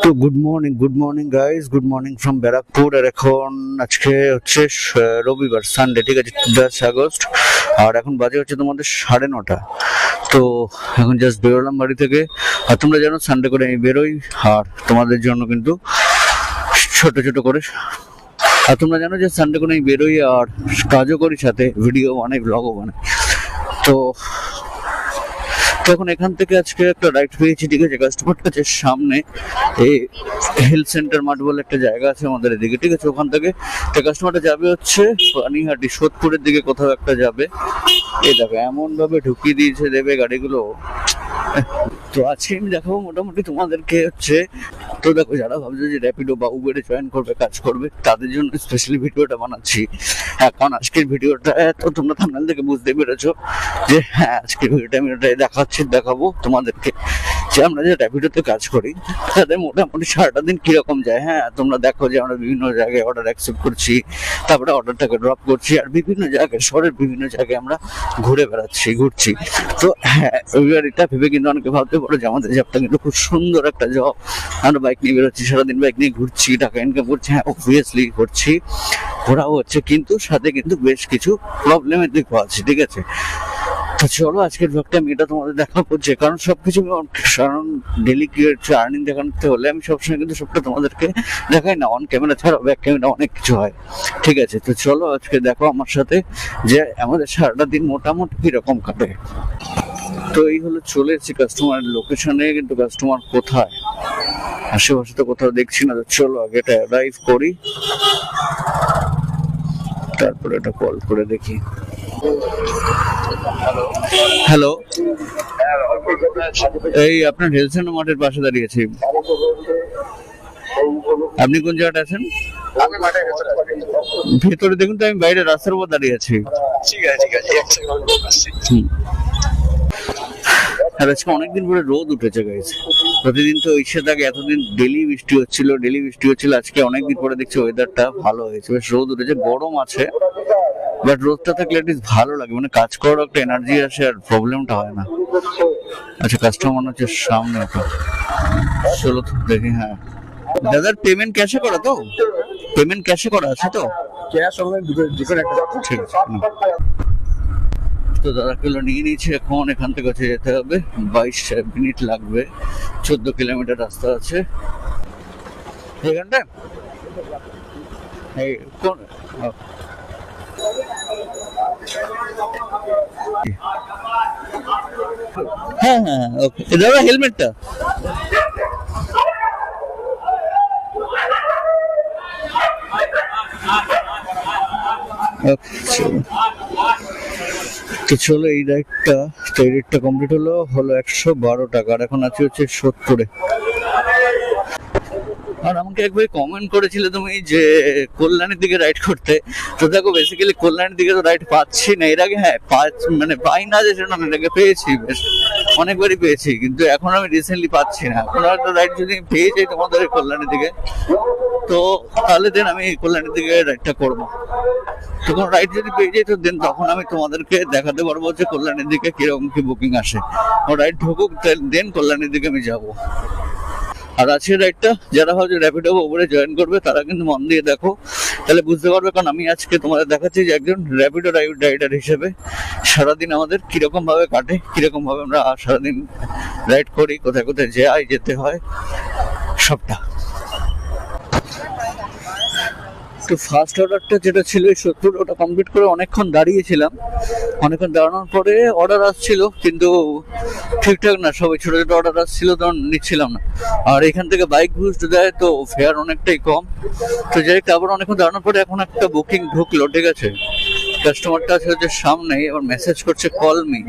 তো good morning guys, good morning from Barrackpore. আর এখন আজকে হচ্ছে রবিবার, সানডে, ঠিক আছে, 10 আগস্ট। আর এখন বাজে হচ্ছে তোমাদের 9:30। তো এখন জাস্ট বেরোলাম বাড়ি থেকে। আর তোমরা জানো সানডে করে আমি বেরোই, আর তোমাদের জন্য কিন্তু ছোট ছোট করে, আর তোমরা জানো যে সানডে করে আমি বেরোই আর কাজও করি, সাথে ভিডিও বানাই, ব্লগও বানাই। তো এখন এখান থেকে আজকে একটা রাইড পেয়েছি, ঠিক আছে, কাস্টমার কাছে সামনে এই হেলথ সেন্টার মাঠ বলে একটা জায়গা আছে আমাদের এদিকে, ঠিক আছে। ওখান থেকে কাস্টমারটা যাবে হচ্ছে পানিহাটি সোদপুরের দিকে কোথাও একটা যাবে। এই দেখো এমন ভাবে ঢুকিয়ে দিয়েছে দেবে গাড়িগুলো। তো আজকে আমি দেখাবো মোটামুটি তোমাদেরকে হচ্ছে, তো দেখো যারা ভাবছো যে র্যাপিডো বা উবেরে জয়েন করবে, কাজ করবে, তাদের জন্য স্পেশালি ভিডিওটা বানাচ্ছি। হ্যাঁ, কারণ আজকের ভিডিওটা তো তোমরা থাম্বনেল থেকে বুঝতে পেরেছো যে হ্যাঁ আজকের ভিডিওটা আমি দেখাবো তোমাদেরকে যে আমরা যে র্যাপিডোতে কাজ করি তাদের মোটামুটি সারাটা দিন কিরকম যায়। হ্যাঁ, তোমরা দেখো যে আমরা বিভিন্ন জায়গায় অর্ডার অ্যাকসেপ্ট করছি, তারপরে অর্ডারটাকে ড্রপ করছি, আর বিভিন্ন জায়গায় শহরের বিভিন্ন জায়গায় আমরা ঘুরছি। তো হ্যাঁ, এটা ভেবে কিন্তু অনেকে ভাবতে পারো যে আমাদের জবটা কিন্তু খুব সুন্দর একটা জব, আমরা বাইক নিয়ে বেরোচ্ছি, সারাদিন বাইক নিয়ে ঘুরছি, টাকা ইনকাম করছি। হ্যাঁ, অবভিয়াসলি করছি, ঘোরাও হচ্ছে, কিন্তু সাথে কিন্তু বেশ কিছু প্রবলেমের দিকও আছে, ঠিক আছে। তো চলো আজকের ব্লগটা আমি এটা তোমাদের দেখাবো, যে কারণ সবকিছু, কারণ ডেলি কি হচ্ছে আর্নিং দেখাতে হলে আমি সবসময় কিন্তু সবটা তোমাদেরকে দেখাই না, অন ক্যামেরা ছাড়াও ব্যাক ক্যামেরা অনেক কিছু হয়, ঠিক আছে। তো চলো আজকে দেখো আমার সাথে যে আমাদের সারাটা দিন মোটামুটি কিরকম কাটে। তো এই হলো চলে এসেছি কাস্টমার লোকেশনে, কিন্তু কাস্টমার কোথায়, আশেপাশে তো কোথাও দেখছি না। তো চলো আগে এটা অ্যারাইভ করি, তারপরে এটা কল করে দেখি। হ্যালো, এই আপনার হেলথ সেন্টার মাঠের পাশে দাঁড়িয়েছি। আপনি কোন জায়গাটা আছেন? ভেতরে দেখুন তো, আমি বাইরে রাস্তার উপর দাঁড়িয়ে আছি। আর আজকে অনেকদিন পরে রোদ উঠেছে গাইস। প্রতিদিন তো ইচ্ছে থাকে, এতদিন ডেলি বৃষ্টি হচ্ছিল, আজকে অনেকদিন পরে দেখছি ওয়েদারটা ভালো হয়েছে, বেশ রোদ উঠেছে, গরম আছে, বাট রোদটা থাকলে এটলিস্ট ভালো লাগে, মানে কাজ করার একটা এনার্জি আসে আর প্রবলেমটা হয় না। আচ্ছা, কাস্টমার হচ্ছে সামনে, তো চলো তো দেখি। হ্যাঁ দাদার পেমেন্ট ক্যাশে করা, তো পেমেন্ট ক্যাশে করা আছে তো? ক্যাশ অনলাইন দুটো একটা, ঠিক আছে। তো দাদা কিলো নিয়ে নিয়েছে, এখন এখান থেকে যেতে হবে 22 মিনিট লাগবে, 14 কিলোমিটার রাস্তা আছে এখানটা। এই কোন হ্যাঁ হ্যাঁ ওকে, দাদা হেলমেটটা তো চলো এই রাইডটা কমপ্লিট হলো 112 টাকা। আর এখন আছে হচ্ছে 70-এ। আর আমাকে একবার কমেন্ট করেছিলে তুমি যে কল্যাণীর দিকে রাইড করতে, তো দেখো বেসিক্যালি কল্যাণীর দিকে তো রাইড পাচ্ছি না। এর আগে হ্যাঁ পাই না যে সেটা এটাকে পেয়েছি, বেশ অনেকবারই পেয়েছি, কিন্তু এখন আমি রিসেন্টলি পাচ্ছি না। এখন হয়তো রাইড যদি পেয়ে যাই তোমাদের কল্যাণীর দিকে, তো তাহলে দেন আমি কল্যাণীর দিকে রাইডটা করবো। তখন রাইড যদি পেয়ে যাই তো দেন তখন আমি তোমাদেরকে দেখাতে পারবো যে কল্যাণীর দিকে কিরকম কি বুকিং আসে। রাইড ঢুকুক দেন কল্যাণীর দিকে আমি যাবো। আর আজকের রাইডটা যারা হয়তো র্যাপিডো বা উবেরে জয়েন করবে তারা কিন্তু মন দিয়ে দেখো, তাহলে বুঝতে পারবে। কারণ আমি আজকে তোমাদের দেখাচ্ছি যে একজন র্যাপিডো রাইডার হিসেবে সারাদিন আমাদের কিরকম ভাবে কাটে, কিরকম ভাবে আমরা সারাদিন রাইড করি, কোথায় কোথায় যেতে হয় সবটা। তো ফার্স্ট অর্ডারটা যেটা ছিল 70, ওটা কমপ্লিট করে অনেকক্ষণ দাঁড়িয়েছিলাম। অনেকক্ষণ দাঁড়ানোর পরে অর্ডার আসছিল, কিন্তু ঠিকঠাক না, সবাই ছোট ছোট অর্ডার আসছিল, তখন নিচ্ছিলাম না। আর এখান থেকে বাইক বুস্ট দেয়, তো ফেয়ার অনেকটাই কম। তো যাই হোক, আবার অনেকক্ষণ দাঁড়ানোর পরে এখন একটা বুকিং ঢুকলো, ঠিক আছে। কাস্টমারটা আছে হচ্ছে সামনে, এবার মেসেজ করছে কল মি।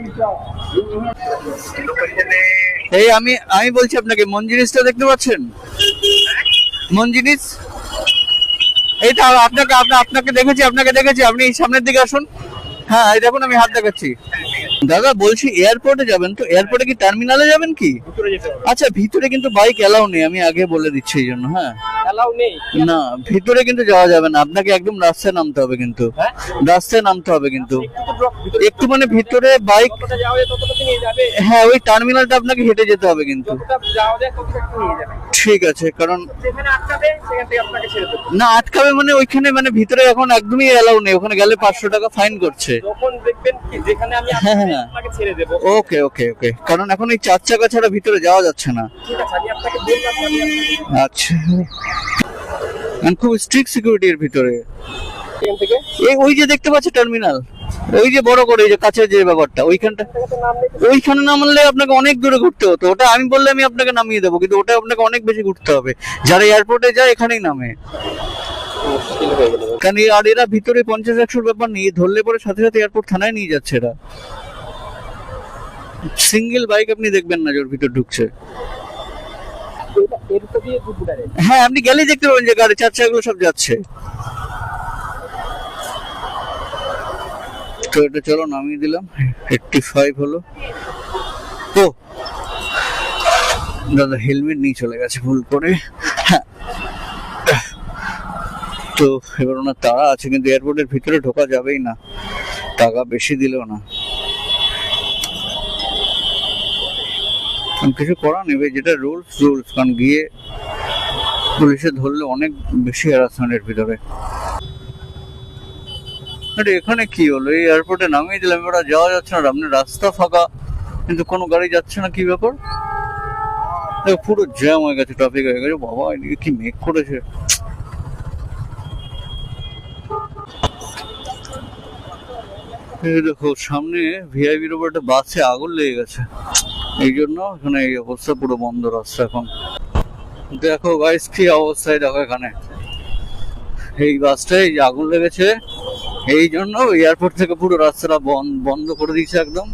এই আমি বলছি আপনাকে, মঞ্জিনিসটা দেখতে পাচ্ছেন? মঞ্জিনিস এইটা আপনাকে দেখেছি, আপনি সামনের দিকে আসুন। হ্যাঁ এই দেখুন, আমি হাত দেখাচ্ছি। দাদা বলছি এয়ারপোর্টে যাবেন তো? এয়ারপোর্টে কি টার্মিনালে যাবেন কি? আচ্ছা, ভিতরে কিন্তু বাইক এলাও নেই, আমি আগে বলে দিচ্ছি এই জন্য। হ্যাঁ অ্যালাউ নেই। না, ভিতরে কিন্তু যাওয়া যাবে না, আপনাকে একদম রাস্তায় নামতে হবে কিন্তু, হ্যাঁ? রাস্তায় নামতে হবে কিন্তু, একটু তো drop ভিতরে একটু মানে ভিতরে বাইক, যতটা যাওয়া যায় ততটা নিয়ে যাবে, হ্যাঁ ওই টার্মিনালটা আপনাকে হেঁটে যেতে হবে কিন্তু। যতটা যাওয়া যায় ততটা একটু নিয়ে যাবে। ঠিক আছে, কারণ যেখানে আটকাবে সেখান থেকে আপনাকে ছেড়ে দেবো। না আটকাবে মানে ওইখানে মানে ভিতরে এখন একদমই অ্যালাউ নেই, ওখানে গেলে 500 টাকা ফাইন করছে। যখন দেখবেন কি যেখানে আমি হ্যাঁ, আটকাবে হ্যাঁ। আপনাকে ছেড়ে দেবো। ওকে ওকে ওকে, কারণ এখন এই 4 চাকা ছাড়া ভিতরে যাওয়া যাচ্ছে না। ঠিক আছে, আমি আপনাকে বললাম আমি আপনাকে আচ্ছা, আর খুব স্ট্রিক্ট সিকিউরিটির ভিতরে। এখান থেকে এই ওই যে দেখতে পাচ্ছ টার্মিনাল, ওই যে বড় করে এই যে কাছে যে ব্যাপারটা ওইখানটা, তো নাম নেই তো। ওইখানে নামলে আপনাকে অনেক দূরে ঘুরতে হতো। ওটা আমি বললে আমি আপনাকে নামিয়ে দেবো, কিন্তু ওটা আপনাকে অনেক বেশি ঘুরতে হবে। যারা এয়ারপোর্টে যায় এখানেই নামে, মুশকিল হয়ে গেল। কারণ আর এরা ভিতরে 50-100 ব্যাপার নিয়ে ধরলে পরে সাথে সাথে এয়ারপোর্ট থানায় নিয়ে যাচ্ছে এরা। সিঙ্গেল বাইক আপনি দেখবেন না ওর ভিতর ঢুকছে। এর তো দিয়ে দুপুরে হ্যাঁ, আপনি গেলেই দেখতে পাবেন যে গাড়ি 4 চাকাগুলো সব যাচ্ছে। তো এটা চলো নামিয়ে দিলাম, 85 হলো। ও দাদা হেলমেট নিয়ে চলে গেছে ভুল করে। হ্যাঁ, তো এবার ওনার তাড়া আছে, কিন্তু এয়ারপোর্টের ভিতরে ঢোকা যাবেই না, টাকা বেশি দিলেও না। কিছু করা নেবে, যেটা রুলস, কারণ গিয়ে পুলিশে ধরলে অনেক বেশি হ্যারাসমেন্টের ভিতরে। আরে এখানে কি হলো, এই এয়ারপোর্টে নামিয়ে দিলাম, ওরা যাওয়া যাচ্ছে না, আপনার রাস্তা ফাঁকা কিন্তু কোনো গাড়ি যাচ্ছে না, কি ব্যাপার? দেখো, পুরো জ্যাম হয়ে গেছে, ট্রাফিক হয়ে গেছে। বাবা এদিকে কি মেঘ করেছে। এই দেখো সামনে ভিআইপির উপর একটা বাসে আগুন লেগে গেছে, এই জন্য এখানে এই অবস্থা, পুরো বন্ধ রাস্তা এখন। দেখো গাইস কি অবস্থায়, দেখো এখানে এই বাসটায় এই যে আগুন লেগেছে, এই জন্য এয়ারপোর্ট থেকে পুরো রাস্তাটা বন্ধ করে দিয়েছে একদম।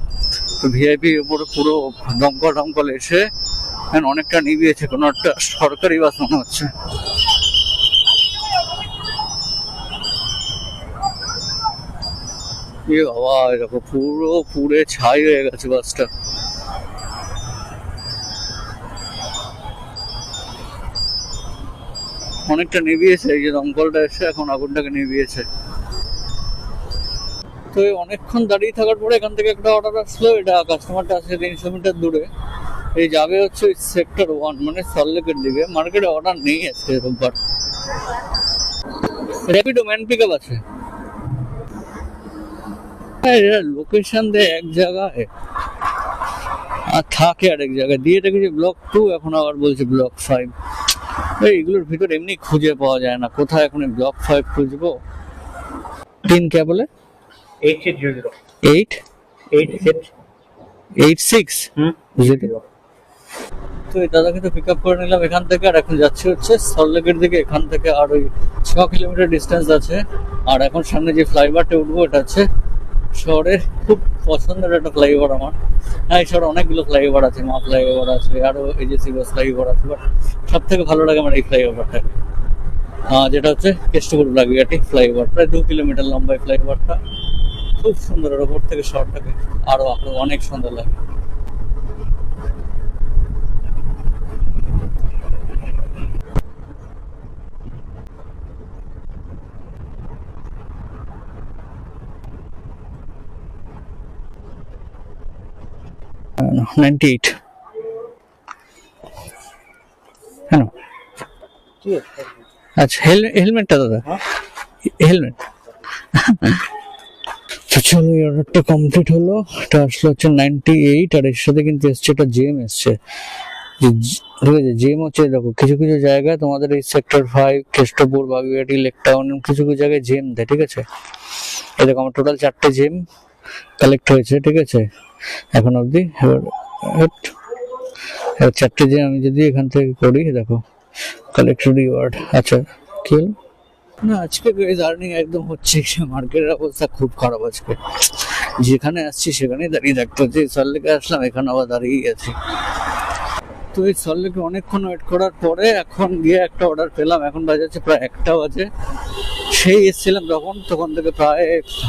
তো ভিআইপি উপরে পুরো দমকল এসে এখন অনেকটা নিভিয়েছে, কোনো একটা সরকারি বাস মনে হচ্ছে। এ বাবা, দেখো পুরো পুড়ে ছাই হয়ে গেছে বাসটা। অনেকটা নিভিয়েছে, এই যে দমকলটা এসে এখন আগুনটাকে নিভিয়েছে। তো এই অনেকক্ষণ দাঁড়িয়ে থাকার পরে এখান থেকে একটা অর্ডার আসলো, এটা কাস্টমারটা আছে 300 মিটার দূরে, এই যাবে হচ্ছে সেক্টর 1 মানে সল্টলেকের দিকে। মার্কেটে অর্ডার নেই আজকে রোববার। র্যাপিডো ম্যান পিক আপ আছে, লোকেশন দেয় এক জায়গায় আর থাকে আরেক জায়গায়, দিয়ে রেখেছে ব্লক 2, এখন আবার বলছে ব্লক 5। এইগুলোর ভিতর এমনি খুঁজে পাওয়া যায় না, কোথায় এখন ব্লক 5 খুঁজবো। 3 কে বলে 8800 8 86 বুঝলি। তো এই দাদাকে তো পিক আপ করে নিলাম এখান থেকে, আর এখন যাচ্ছি হচ্ছে সল্টলেকের দিকে। এখান থেকে আর ওই 6 কিলোমিটার ডিস্টেন্স আছে। আর এখন সামনে যে ফ্লাইওভারটা উঠবো, এটা হচ্ছে শহরের খুব পছন্দের একটা ফ্লাইওভার আমার। হ্যাঁ, এই শহরে অনেকগুলো ফ্লাইওভার আছে, মা ফ্লাইওভার আছে, আরো এজেসি বাস ফ্লাইওভার আছে, বাট সব থেকে ভালো লাগে আমার এই ফ্লাইওভারটা, যেটা হচ্ছে কেষ্টপুর ব্লাগিয়াটি ফ্লাইওভার। প্রায় 2 কিলোমিটার লম্বা এই ফ্লাইওভারটা, খুব সুন্দর। ওর ওপর থেকে শহরটাকে আরো অনেক সুন্দর লাগে। No, 98 কেন? আচ্ছা, হেলমেটটা দাদা, হেলমেট। তো চলো, অর্ডারটা কমপ্লিট হলো। এটা আসলে হচ্ছে 98, আর এর সাথে কিন্তু এসছে একটা জেম এসছে। ঠিক আছে, জেম হচ্ছে দেখো কিছু কিছু জায়গায় তোমাদের এই sector 5, Keshtopur, Baguiati, lake town, কিছু কিছু জায়গায় জেম দেয়। ঠিক আছে, এই দেখো আমার টোটাল 4টে জেম কালেক্ট হয়েছে। ঠিক আছে, এখন অবধি। এবার 4টে জেম আমি যদি এখান থেকে করি, দেখো কালেক্ট রিওয়ার্ড। আচ্ছা, কি হলো না, আজকে আর্নিং একদম হচ্ছে। মার্কেটের অবস্থা খুব খারাপ আজকে, যেখানে আসছি সেখানেই দাঁড়িয়ে থাকতে হচ্ছে। সল্টলেকে আসলাম, এখানে আবার দাঁড়িয়ে গেছি। তো এই সল্টলেকে অনেকক্ষণ ওয়েট করার পরে এখন গিয়ে একটা অর্ডার পেলাম। এখন বাজাচ্ছে প্রায় 1টা বাজে। সেই এসেছিলাম তখন থেকে প্রায়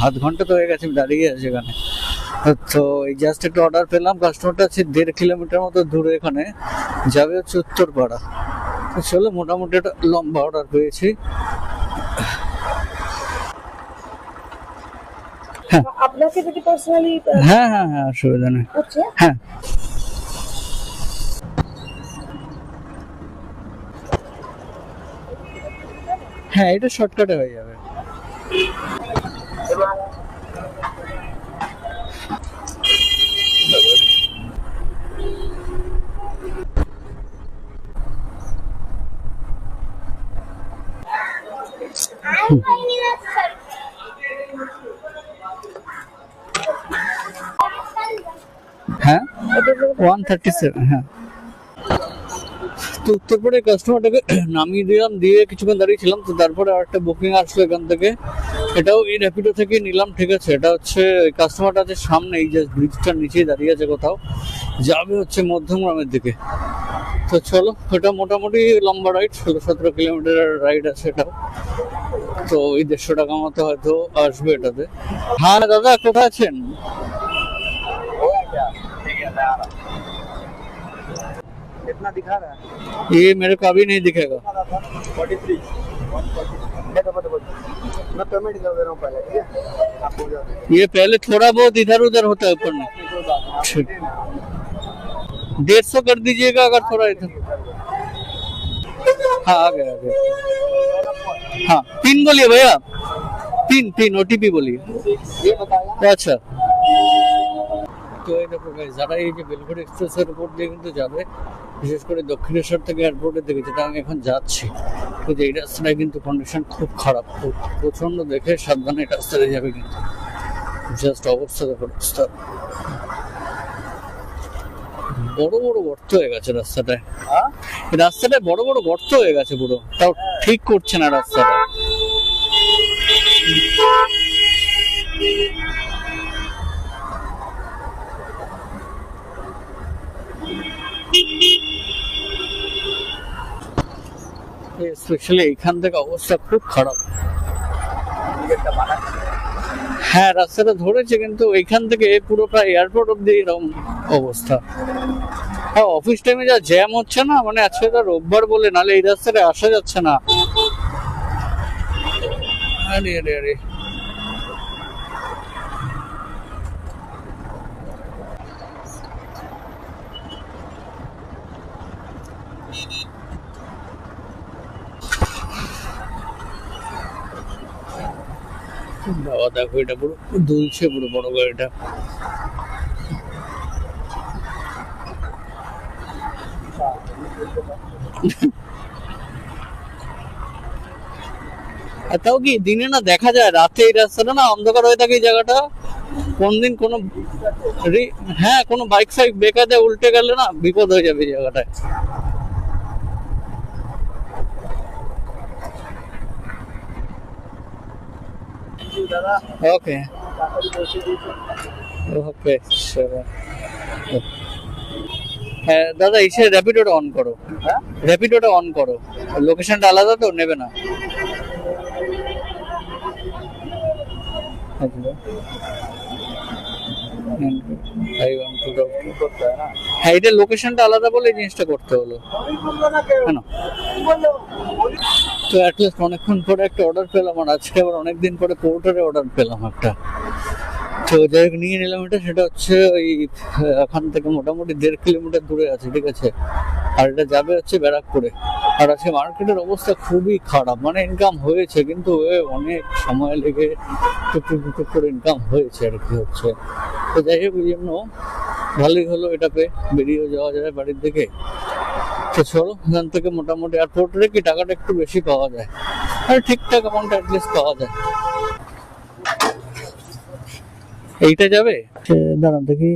আধ ঘন্টা তো হয়ে গেছে আমি দাঁড়িয়ে আছি এখানে। তো এই জাস্ট একটা অর্ডার পেলাম, কাস্টমারটা আছে 1.5 কিলোমিটার মতো দূরে, এখানে যাবে হচ্ছে উত্তরপাড়া। আসলে মোটামুটি একটা লম্বা অর্ডার পেয়েছি। আপনাকে যদি পার্সোনালি হ্যাঁ হ্যাঁ হ্যাঁ, অসুবিধা নেই। হচ্ছে হ্যাঁ হ্যাঁ, এটা শর্টকাটে হয়ে যাবে। হ্যাঁ 137, হ্যাঁ। তো উত্তরপুরে কাস্টমারটাকে নামিয়ে দিলাম, দিয়ে কিছুক্ষণ দাঁড়িয়েছিলাম। তো তারপরে আরেকটা বুকিং আসলো এখান থেকে, এটাও এই র্যাপিডো থেকে নিলাম, ঠিক আছে। এটা হচ্ছে কাস্টমারটা আছে সামনে, এই যে ব্রিজটার নিচেই দাঁড়িয়ে আছে কোথাও, যাবে হচ্ছে মধ্যমগ্রামের দিকে। তো চলো, এটা মোটামুটি লম্বা রাইড, 16-17 কিলোমিটার রাইড আছে এটাও। তো ওই 150 টাকা মতো হয়তো আসবে এটাতে। হ্যাঁ দাদা, কোথায় আছেন? कितना दिखा रहा है? ये मेरे को अभी नहीं दिखेगा। 43 मैं पेमेंट कर दे रहा हूँ पहले, ठीक है? आपको ये पहले थोड़ा बहुत इधर उधर होता है ऊपर में। ठीक, 150 कर दीजिएगा अगर थोड़ा इधर। हाँ आ गया, आ गया। हाँ पिन बोलिए भैया, पिन ओटीपी बोलिए। ये बताया আচ্ছা, তো এই দেখো গাইস, যারা এই যে বেলঘড়ি এক্সপ্রেসের উপর দিয়ে কিন্তু যাবে, বিশেষ করে দক্ষিণেশ্বর থেকে এয়ারপোর্টের দিকে, যেটা আমি এখন যাচ্ছি, তো এই রাস্তাটায় কিন্তু কন্ডিশন খুব খারাপ, খুব প্রচন্ড, দেখে সাবধানে এই রাস্তায় যাবে কিন্তু। জাস্ট অবস্থা দেখো রাস্তা, বড় বড় গর্ত হয়ে গেছে রাস্তাটায়। এই রাস্তাটায় বড় বড় গর্ত হয়ে গেছে পুরো, তাও ঠিক করছে না রাস্তাটা। স্পেশালি এইখান থেকে অবস্থা খুব খারাপ। হ্যাঁ রাস্তাটা ধরেছে, কিন্তু এইখান থেকে পুরো প্রায় এয়ারপোর্ট অব্দি এরকম অবস্থা। হ্যাঁ অফিস টাইমে যা জ্যাম হচ্ছে না, মানে আজকে তো রোববার বলে, নাহলে এই রাস্তায় আসা যাচ্ছে না। আরে আরে আরে, বাবা দেখো, এটা পুরো দুলছে পুরো বড় গাড়িটা। আর তাও কি দিনে না দেখা যায়, রাতে এই রাস্তাটা না অন্ধকার হয়ে থাকে এই জায়গাটা। কোন দিন কোনো হ্যাঁ কোনো বাইক ফাইক বেঁকা দেয়, উল্টে গেলে না বিপদ হয়ে যাবে এই জায়গাটায়। ওকে ওকে চলো। হ্যাঁ দাদা, এসে র্যাপিডোটা অন করো। হ্যাঁ র্যাপিডোটা অন করো, লোকেশনটা আলাদা তো, নেবে না। হ্যাঁ এটা লোকেশনটা আলাদা বলে এই জিনিসটা করতে হলো। কেন? তো অ্যাটলিস্ট অনেকক্ষণ পরে একটা অর্ডার পেলাম, আর আজকে আবার অনেকদিন পরে পোর্টারে অর্ডার পেলাম একটা। তো যাই হোক নিয়ে নিলাম এটা। সেটা হচ্ছে ওই এখান থেকে মোটামুটি 1.5 কিলোমিটার দূরে আছে, ঠিক আছে। আর এটা যাবে হচ্ছে ব্যারাকপুরে। আর আজকে মার্কেটের অবস্থা খুবই খারাপ, মানে ইনকাম হয়েছে কিন্তু অনেক সময় লেগে টুকটুক করে ইনকাম হয়েছে আর কি হচ্ছে। তো যাই হোক ওই জন্য ভালোই হলো, এটা পেয়ে বেরিয়েও যাওয়া যায় বাড়ির দিকে। তো চলো, এখান থেকে মোটামুটি এয়ারপোর্টে কি টাকাটা একটু বেশি পাওয়া যায়, আর ঠিকঠাক অ্যামাউন্ট অ্যাটলিস্ট পাওয়া যায়। এইটা যাবে, দাঁড়ান দেখি,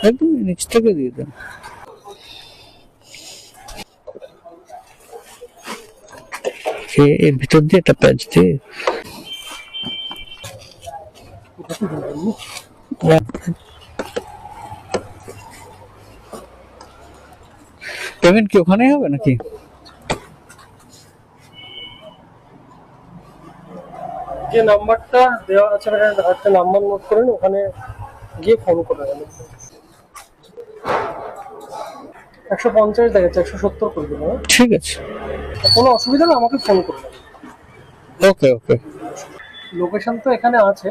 একদম নিচ থেকে দিয়ে দেন। এর ভিতর দিয়ে একটা প্যাচ দিয়ে পেমেন্ট কি ওখানেই হবে নাকি? যে নাম্বারটা দেওয়া আছে একটা নাম্বার নোট করে ওখানে গিয়ে ফোন করে দেবেন। 150 দেখাচ্ছে, 170 করে দিন। ঠিক আছে, কোনো অসুবিধা না, আমাকে ফোন করবেন। ওকে ওকে। লোকেশন তো এখানে আছে,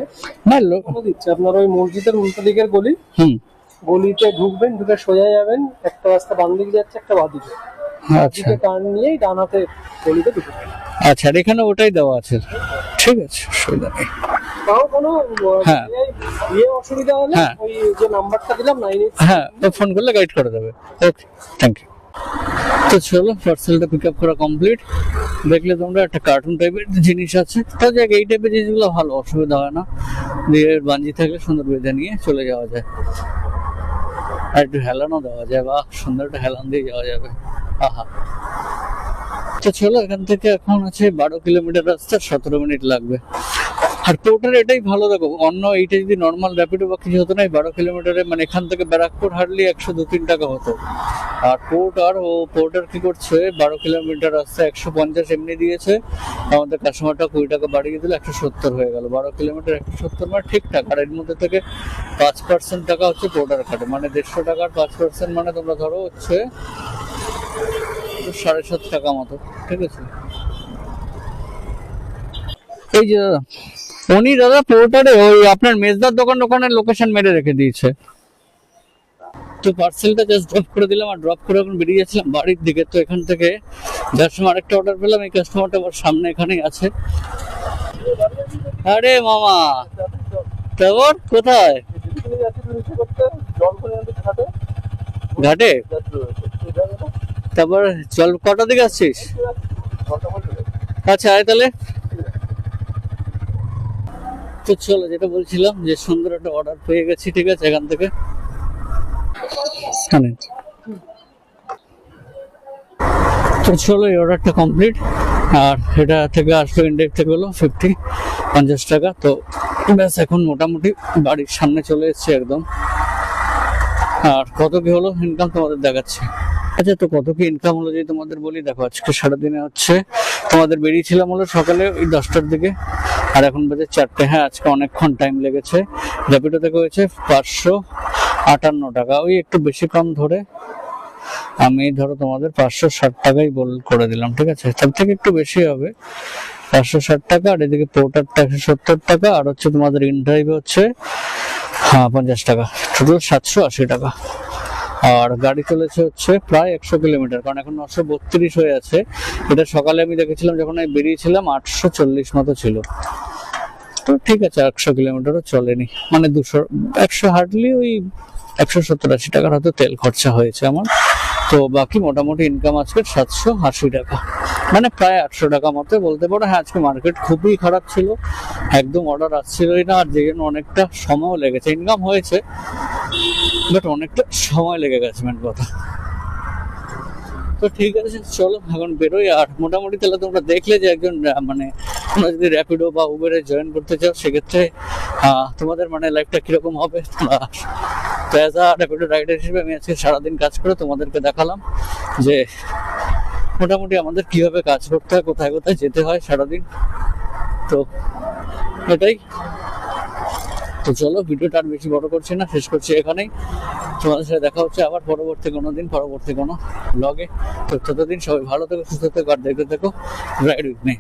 না বলে দিচ্ছি। আপনার ওই মসজিদের উল্টো দিকের গলি, হুম, গলিতে ঢুকবেন, ঢুকে সোজা যাবেন, একটা রাস্তা বাম দিকে যাচ্ছে, একটা বাঁ দিকে। আচ্ছা দিকে টার্ন নিয়েই ডান হাতে গলিতে ঢুকবেন। আচ্ছা, আর এখানে ওটাই দেওয়া আছে, ঠিক আছে, অসুবিধা নেই। তাও কোনো হ্যাঁ। অসুবিধা হলে হ্যাঁ। ওই যে নাম্বারটা দিলাম 98। হ্যাঁ, ফোন করলে গাইড করে দেবে। ওকে, থ্যাংক ইউ। তো চলো, পার্সেলটা পিক আপ করা কমপ্লিট। দেখলে তোমরা একটা কার্টুন টাইপের জিনিস আছে, তা যাক, এই টাইপের জিনিসগুলো ভালো, অসুবিধা হয় না। দিয়ে বাঞ্জি থাকলে সুন্দর বেঁধে নিয়ে চলে যাওয়া যায়, আর একটু হেলানো দেওয়া যায়, বা সুন্দর একটা হেলান দিয়ে যাওয়া যাবে। আহা, তো চলো, এখান থেকে এখন আছে 12 কিলোমিটার রাস্তা, 17 মিনিট লাগবে। আর পোর্টার এটাই ভালো, দেখো, অন্য এইটা যদি নর্মাল র্যাপিডো বা কিছু হতো না, 12 কিলোমিটারে মানে এখান থেকে ব্যারাকপুর হার্ডলি 100-2-3 টাকা হতো। আর পোর্টার কি করছে, 12 কিলোমিটার রাস্তা 150 এমনি দিয়েছে, আমাদের কাস্টমারটা 20 টাকা বাড়িয়ে দিল, 170 হয়ে গেল। 12 কিলোমিটার 170 মানে ঠিকঠাক। আর এর মধ্যে থেকে 5% টাকা হচ্ছে পোর্টার কাটে, মানে 150 টাকার 5% মানে তোমরা ধরো হচ্ছে 7.5 টাকা মতো, ঠিক আছে। এই যে দাদা, উনি দাদা পোর্টারে ওই আপনার মেজদার দোকানের লোকেশন মেরে রেখে দিয়েছে। তো পার্সেলটা জাস্ট ড্রপ করে দিলাম, আর ড্রপ করে এখন বেরিয়ে যাচ্ছিলাম বাড়ির দিকে। তো এখান থেকে যার সময় আরেকটা অর্ডার পেলাম, এই কাস্টমারটা আবার সামনে এখানেই আছে। আরে মামা, তারপর কোথায়? ঘাটে? তারপর চল, কটা দিকে আসছিস? আচ্ছা, আয় তাহলে। তো চলো, যেটা বলছিলাম যে সুন্দর একটা অর্ডার পেয়ে গেছি, ঠিক আছে, এখান থেকে। তো চলো, এই অর্ডারটা কমপ্লিট। আর এটা থেকে আসলো, ইন্ডেক্স থেকে হলো 50 টাকা। তো ব্যাস, এখন মোটামুটি বাড়ির সামনে চলে এসেছে একদম। আর কত কি হলো ইনকাম তোমাদের দেখাচ্ছে। আচ্ছা, তো কত কি ইনকাম হলো যদি তোমাদের বলি, দেখো, আজকে সারাদিনে হচ্ছে তোমাদের বেরিয়েছিলাম হলো সকালে ওই 10টার দিকে, আর এখন বাজে 4টে। হ্যাঁ, আজকে অনেকক্ষণ টাইম লেগেছে। র্যাপিডো থেকে হয়েছে 558 টাকা, ওই একটু বেশি কম ধরে আমি ধরো তোমাদের 560 টাকাই করে দিলাম, ঠিক আছে। তার থেকে একটু বেশি হবে, 560 টাকা। আর এদিকে পোর্টারটা 170 টাকা, আর হচ্ছে তোমাদের ইন ড্রাইভ হচ্ছে 50 টাকা, টোটাল 780 টাকা। আর গাড়ি চলেছে হচ্ছে প্রায় 100 কিলোমিটার, কারণ এখন 932 হয়ে আছে। এটা সকালে আমি দেখেছিলাম যখন আমি বেরিয়েছিলাম 840 মতো ছিল। তো ঠিক আছে, 100 কিলোমিটারও চলেনি, মানে 100 হার্ডলি ওই 170-80 টাকার হয়তো তেল খরচা হয়েছে আমার। তো বাকি মোটামুটি ইনকাম আজকে 780 টাকা, মানে প্রায় 800 টাকা মতো বলতে পারো। হ্যাঁ, আজকে মার্কেট খুবই খারাপ ছিল, একদম অর্ডার আসছিলই না, আর যে জন্য অনেকটা সময়ও লেগেছে। ইনকাম হয়েছে, বাট অনেকটা সময় লেগে গেছে, মেন কথা। তো ঠিক আছে, চলো এখন বেরোই। আর মোটামুটি তাহলে তোমরা দেখলে যে একজন মানে তোমরা যদি র্যাপিডো বা উবেরে জয়েন করতে চাও, সেক্ষেত্রে তোমাদের মানে লাইফটা কিরকম হবে। তো অ্যাজ আ র্যাপিডো রাইডার হিসেবে আমি আজকে সারাদিন কাজ করে তোমাদেরকে দেখালাম যে মোটামুটি আমাদের কিভাবে কাজ করতে হয়, কোথায় কোথায় যেতে হয় সারাদিন। তো এটাই। তো চলো, ভিডিওটা আর বেশি বড় করছি না, শেষ করছি এখানেই। তোমাদের সাথে দেখা হচ্ছে আবার পরবর্তী কোনো ব্লগে। তো ততদিন সবাই ভালো থেকো, সুস্থ থেকো, আর দেখতে থেকো রাইড উইথ মি।